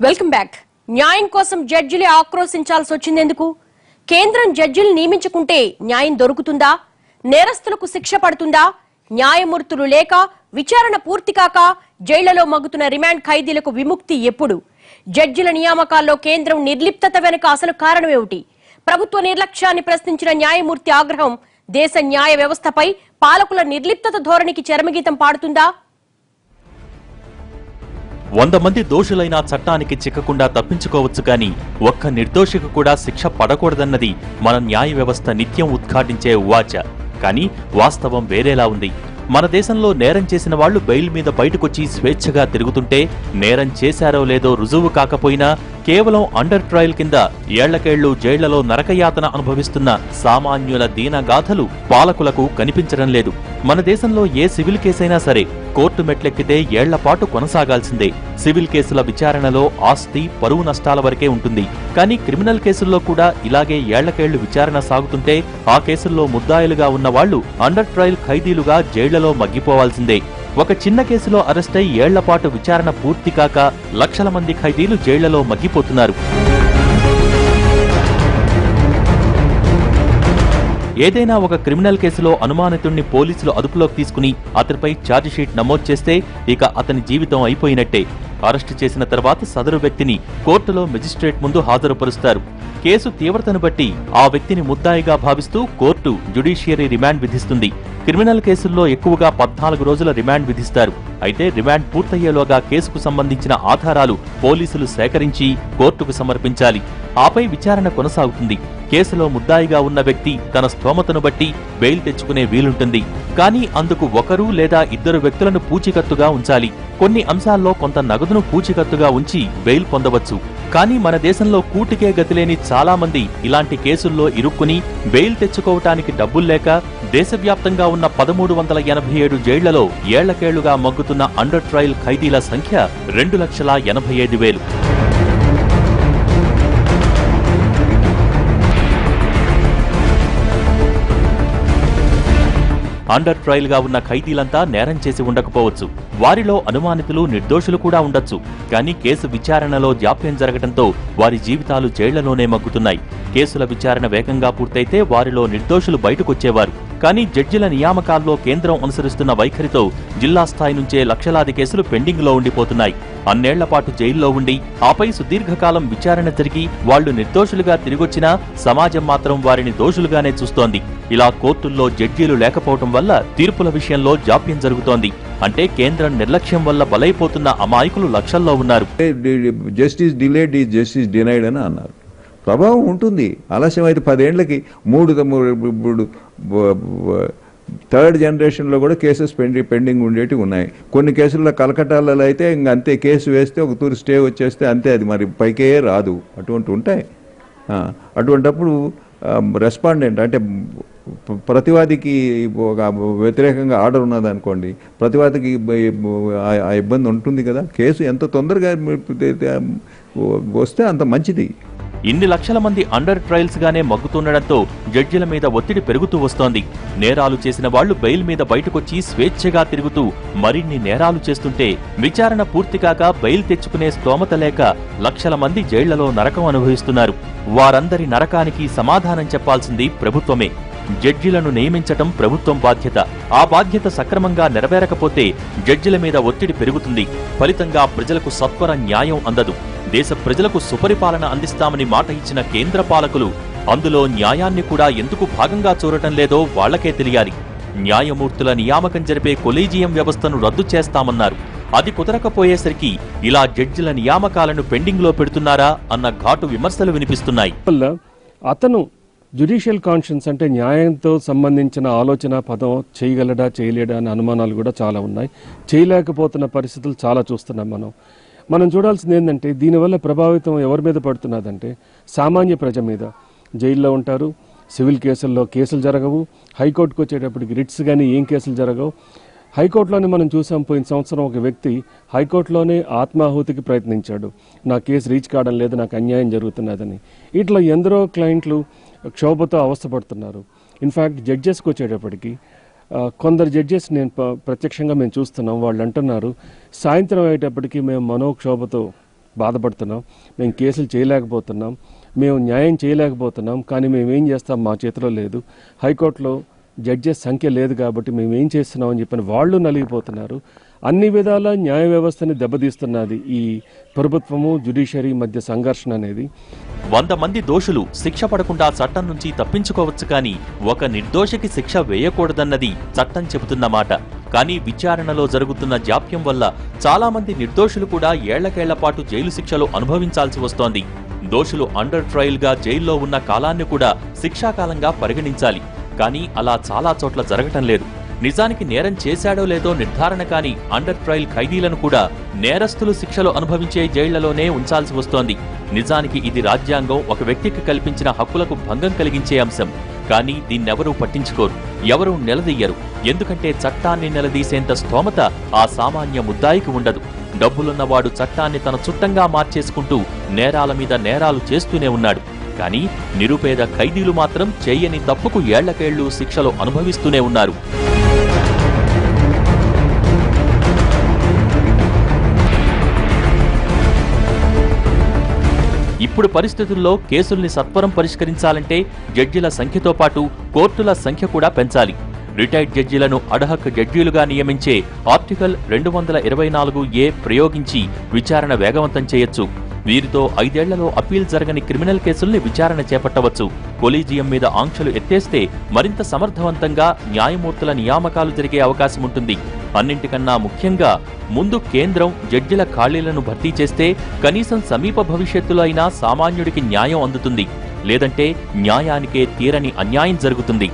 Welcome back. న్యాయం కోసం జడ్జిలే ఆక్రోశించాల్సి వచ్చిందెందుకు? కేంద్రం జడ్జిలు నియమించుకుంటే న్యాయం దొరుకుతుందా? నేరస్తులకు శిక్ష పడుతుందా? న్యాయమూర్తులు లేక విచారణ పూర్తి కాక జైళ్లలో మగ్గుతున్న రిమాండ్ ఖైదీలకు విముక్తి ఎప్పుడు? జడ్జిల నియామకాల్లో కేంద్రం నిర్లిప్తత వెనుక అసలు కారణమేమిటి? ప్రభుత్వ నిర్లక్ష్యాన్ని ప్రశ్నించిన న్యాయమూర్తి ఆగ్రహం దేశ న్యాయ వ్యవస్థపై పాలకుల నిర్లిప్తత ధోరణికి చరమగీతం పాడుతుందా? 100 మంది దోషులైన చట్టానికి చిక్కకుండా తప్పించుకోవచ్చు కానీ ఒక్క నిర్దోషికి కూడా శిక్ష పడకూడదన్నది మన న్యాయ వ్యవస్థ నిత్యం ఉద్ఘాటించే ఉవాచ. కానీ వాస్తవం వేరేలా ఉంది. మన దేశంలో నేరం చేసిన వాళ్లు బెయిల్ మీద బయటకొచ్చి స్వేచ్ఛగా తిరుగుతుంటే నేరం చేశారో లేదో రుజువు కాకపోయినా కేవలం అండర్ ట్రయల్ కింద ఏళ్లకేళ్లు జైళ్లలో నరకయాతన అనుభవిస్తున్న సామాన్యుల దీనగాథలు పాలకులకు కనిపించడం లేదు. మన దేశంలో ఏ సివిల్ కేసైనా సరే కోర్టు మెట్లెక్కితే ఏళ్లపాటు కొనసాగాల్సిందే. సివిల్ కేసుల విచారణలో ఆస్తి పరువు నష్టాల వరకే ఉంటుంది. కానీ క్రిమినల్ కేసుల్లో కూడా ఇలాగే ఏళ్లకేళ్లు విచారణ సాగుతుంటే ఆ కేసుల్లో ముద్దాయిలుగా ఉన్న వాళ్లు అండర్ ట్రయల్ ఖైదీలుగా జైళ్లలో మగ్గిపోవాల్సిందే. ఒక చిన్న కేసులో అరెస్టై ఏళ్లపాటు విచారణ పూర్తి కాక లక్షల మంది ఖైదీలు జైళ్లలో మగ్గిపోతున్నారు. ఏదైనా ఒక క్రిమినల్ కేసులో అనుమానితుణ్ణి పోలీసులు అదుపులోకి తీసుకుని అతనిపై ఛార్జిషీట్ నమోదు చేస్తే ఇక అతని జీవితం అయిపోయినట్టే. అరెస్టు చేసిన తర్వాత సదరు వ్యక్తిని కోర్టులో మెజిస్ట్రేట్ ముందు హాజరుపరుస్తారు. కేసు తీవ్రతను బట్టి ఆ వ్యక్తిని ముద్దాయిగా భావిస్తూ కోర్టు జ్యుడిషియరీ రిమాండ్ విధిస్తుంది. క్రిమినల్ కేసుల్లో ఎక్కువగా 14 రోజుల రిమాండ్ విధిస్తారు. అయితే రిమాండ్ పూర్తయ్యేలోగా కేసుకు సంబంధించిన ఆధారాలు పోలీసులు సేకరించి కోర్టుకు సమర్పించాలి. ఆపై విచారణ కొనసాగుతుంది. కేసులో ముద్దాయిగా ఉన్న వ్యక్తి తన స్తోమతను బట్టి బెయిల్ తెచ్చుకునే వీలుంటుంది. కానీ అందుకు ఒకరు లేదా ఇద్దరు వ్యక్తులను పూచీకత్తుగా ఉంచాలి. కొన్ని అంశాల్లో కొంత నగదును పూచీకత్తుగా ఉంచి బెయిల్ పొందవచ్చు. కానీ మన దేశంలో కూటికే గతిలేని చాలా మంది ఇలాంటి కేసుల్లో ఇరుక్కుని బెయిల్ తెచ్చుకోవటానికి డబ్బుల్లేక దేశవ్యాప్తంగా ఉన్న 1387 జైళ్లలో ఏళ్లకేళ్లుగా మగ్గుతున్న అండర్ ట్రయల్ ఖైదీల సంఖ్య 2,85,000. అండర్ ట్రయల్ గా ఉన్న ఖైదీలంతా నేరం చేసి ఉండకపోవచ్చు. వారిలో అనుమానితులు నిర్దోషులు కూడా ఉండొచ్చు. కానీ కేసు విచారణలో జాప్యం జరగడంతో వారి జీవితాలు జైళ్లలోనే మగ్గుతున్నాయి. కేసుల విచారణ వేగంగా పూర్తయితే వారిలో నిర్దోషులు బయటకొచ్చేవారు. కానీ జడ్జిల నియామకాల్లో కేంద్రం అనుసరిస్తున్న వైఖరితో జిల్లా స్థాయి నుంచే లక్షలాది కేసులు పెండింగ్ లో ఉండిపోతున్నాయి. అన్నేళ్లపాటు జైల్లో ఉండి ఆపై సుదీర్ఘకాలం విచారణ జరిగి వాళ్లు నిర్దోషులుగా తిరిగొచ్చినా సమాజం మాత్రం వారిని దోషులుగానే చూస్తోంది. ఇలా కోర్టుల్లో జడ్జీలు లేకపోవటం వల్ల తీర్పుల విషయంలో జాప్యం జరుగుతోంది. అంటే కేంద్రం నిర్లక్ష్యం వల్ల బలైపోతున్న అమాయకులు లక్షల్లో ఉన్నారు. Justice delayed is justice denied అని అన్నారు. ప్రభావం ఉంటుంది. ఆలస్యం అయితే 10 ఏళ్లకి 3 థర్డ్ జనరేషన్లో కూడా కేసెస్ పెండింగ్ ఉండేటివి ఉన్నాయి. కొన్ని కేసుల్లో కలకట్టాలలో అయితే ఇంక అంతే, కేసు వేస్తే ఒక తూరి స్టే వచ్చేస్తే అంతే, అది మరి పైకే రాదు. అటువంటి ఉంటాయి. అటువంటప్పుడు రెస్పాండెంట్ అంటే ప్రతివాదికి ఒక వ్యతిరేకంగా ఆర్డర్ ఉన్నదనుకోండి, ప్రతివాదికి ఆ ఇబ్బంది ఉంటుంది కదా. కేసు ఎంత తొందరగా వస్తే అంత మంచిది. ఇన్ని లక్షల మంది అండర్ ట్రయల్స్ గానే మగ్గుతుండటంతో జడ్జిల మీద ఒత్తిడి పెరుగుతూ వస్తోంది. నేరాలు చేసిన వాళ్లు బెయిల్ మీద బయటకొచ్చి స్వేచ్ఛగా తిరుగుతూ మరిన్ని నేరాలు చేస్తుంటే విచారణ పూర్తి కాక బెయిల్ తెచ్చుకునే స్తోమత లేక లక్షల మంది జైళ్లలో నరకం అనుభవిస్తున్నారు. వారందరి నరకానికి సమాధానం చెప్పాల్సింది ప్రభుత్వమే. జడ్జిలను నియమించటం ప్రభుత్వం బాధ్యత. ఆ బాధ్యత సక్రమంగా నెరవేరకపోతే జడ్జిల మీద ఒత్తిడి పెరుగుతుంది. ఫలితంగా ప్రజలకు సత్వర న్యాయం అందదు. దేశ ప్రజలకు సుపరిపాలన అందిస్తామని మాట ఇచ్చిన కేంద్ర పాలకులు అందులో న్యాయాన్ని కూడా ఎందుకు భాగంగా చూడటం లేదో వాళ్లకే తెలియాలి. న్యాయమూర్తుల నియామకం జరిపే కొలీజియం వ్యవస్థను రద్దు చేస్తామన్నారు. అది కుదరకపోయేసరికి ఇలా జడ్జిల నియామకాలను పెండింగ్ లో పెడుతున్నారా అన్న ఘాటు విమర్శలు వినిపిస్తున్నాయి. అతను జ్యుడిషియల్ కాన్షియన్స్ అంటే న్యాయంతో సంబంధించిన ఆలోచన పదం చేయగలడా చేయలేడా అనే అనుమానాలు కూడా చాలా ఉన్నాయి. చేయలేకపోతున్న పరిస్థితులు చాలా చూస్తున్నాం. మనం చూడాల్సింది ఏంటంటే దీనివల్ల ప్రభావితం ఎవరి మీద పడుతున్నదంటే సామాన్య ప్రజ మీద. జైల్లో ఉంటారు, సివిల్ కేసుల్లో కేసులు జరగవు, హైకోర్టుకు వచ్చేటప్పటికి రిట్స్ కానీ ఏం కేసులు జరగవు. హైకోర్టులోనే మనం చూసాం, పోయిన సంవత్సరం ఒక వ్యక్తి హైకోర్టులోనే ఆత్మాహుతికి ప్రయత్నించాడు. నా కేసు రీచ్ కావడం లేదు, నాకు అన్యాయం జరుగుతున్నదని. ఇట్లా ఎందరో క్లయింట్లు క్షోభతో అవస్థపడుతున్నారు. ఇన్ఫ్యాక్ట్ జడ్జెస్కి వచ్చేటప్పటికి కొందరు జడ్జెస్ ప్రత్యక్షంగా మేము చూస్తున్నాం, వాళ్ళు అంటున్నారు సాయంత్రం అయ్యేటప్పటికి మేము మనోక్షోభతో బాధపడుతున్నాం, మేము కేసులు చేయలేకపోతున్నాం, మేము న్యాయం చేయలేకపోతున్నాం, కానీ మేము ఏం చేస్తాం, మా చేతిలో లేదు, హైకోర్టులో జడ్జెస్ సంఖ్య లేదు కాబట్టి మేము ఏం చేస్తున్నామని చెప్పని వాళ్ళు నలిగిపోతున్నారు. అన్ని విధాల న్యాయ వ్యవస్థని దెబ్బతీస్తున్నది ఈ ప్రభుత్వము జ్యుడిషియరీ మధ్య సంఘర్షణ అనేది. 100 మంది దోషులు శిక్ష పడకుండా చట్టం నుంచి తప్పించుకోవచ్చు, కానీ ఒక నిర్దోషికి శిక్ష వేయకూడదన్నది చట్టం చెబుతున్న మాట. కానీ విచారణలో జరుగుతున్న జాప్యం వల్ల చాలా మంది నిర్దోషులు కూడా ఏళ్లకేళ్ల పాటు జైలు శిక్షలు అనుభవించాల్సి వస్తోంది. దోషులు అండర్ ట్రయల్ గా జైల్లో ఉన్న కాలాన్ని కూడా శిక్షాకాలంగా పరిగణించాలి. కానీ అలా చాలా చోట్ల జరగటం లేదు. నిజానికి నేరం చేశాడో లేదో నిర్ధారణ కాని అండర్ ట్రయల్ ఖైదీలను కూడా నేరస్తులు శిక్షలు అనుభవించే జైళ్లలోనే ఉంచాల్సి వస్తోంది. నిజానికి ఇది రాజ్యాంగం ఒక వ్యక్తికి కల్పించిన హక్కులకు భంగం కలిగించే అంశం. కానీ దీన్నెవరూ పట్టించుకోరు, ఎవరూ నిలదీయరు. ఎందుకంటే చట్టాన్ని నిలదీసేంత స్తోమత ఆ సామాన్య ముద్దాయికి ఉండదు. డబ్బులున్నవాడు చట్టాన్ని తన చుట్టంగా మార్చేసుకుంటూ నేరాల మీద నేరాలు చేస్తూనే ఉన్నాడు. కానీ నిరుపేద ఖైదీలు మాత్రం చేయని తప్పుకు ఏళ్లకేళ్లు శిక్షలు అనుభవిస్తూనే ఉన్నారు. ఇప్పుడు పరిస్థితుల్లో కేసుల్ని సత్వరం పరిష్కరించాలంటే జడ్జిల సంఖ్యతో పాటు కోర్టుల సంఖ్య కూడా పెంచాలి. రిటైర్డ్ జడ్జీలను అడ్హక్ జడ్జీలుగా నియమించే ఆర్టికల్ 224A ప్రయోగించి విచారణ వేగవంతం చేయొచ్చు. వీరితో 5 ఏళ్లలో అప్పీల్ జరగని క్రిమినల్ కేసుల్ని విచారణ చేపట్టవచ్చు. కొలీజియం మీద ఆంక్షలు ఎత్తేస్తే మరింత సమర్థవంతంగా న్యాయమూర్తుల నియామకాలు జరిగే అవకాశం ఉంటుంది. అన్నింటికన్నా ముఖ్యంగా ముందు కేంద్రం జడ్జిల ఖాళీలను భర్తీ చేస్తే కనీసం సమీప భవిష్యత్తులో అయినా సామాన్యుడికి న్యాయం అందుతుంది. లేదంటే న్యాయానికే తీరని అన్యాయం జరుగుతుంది.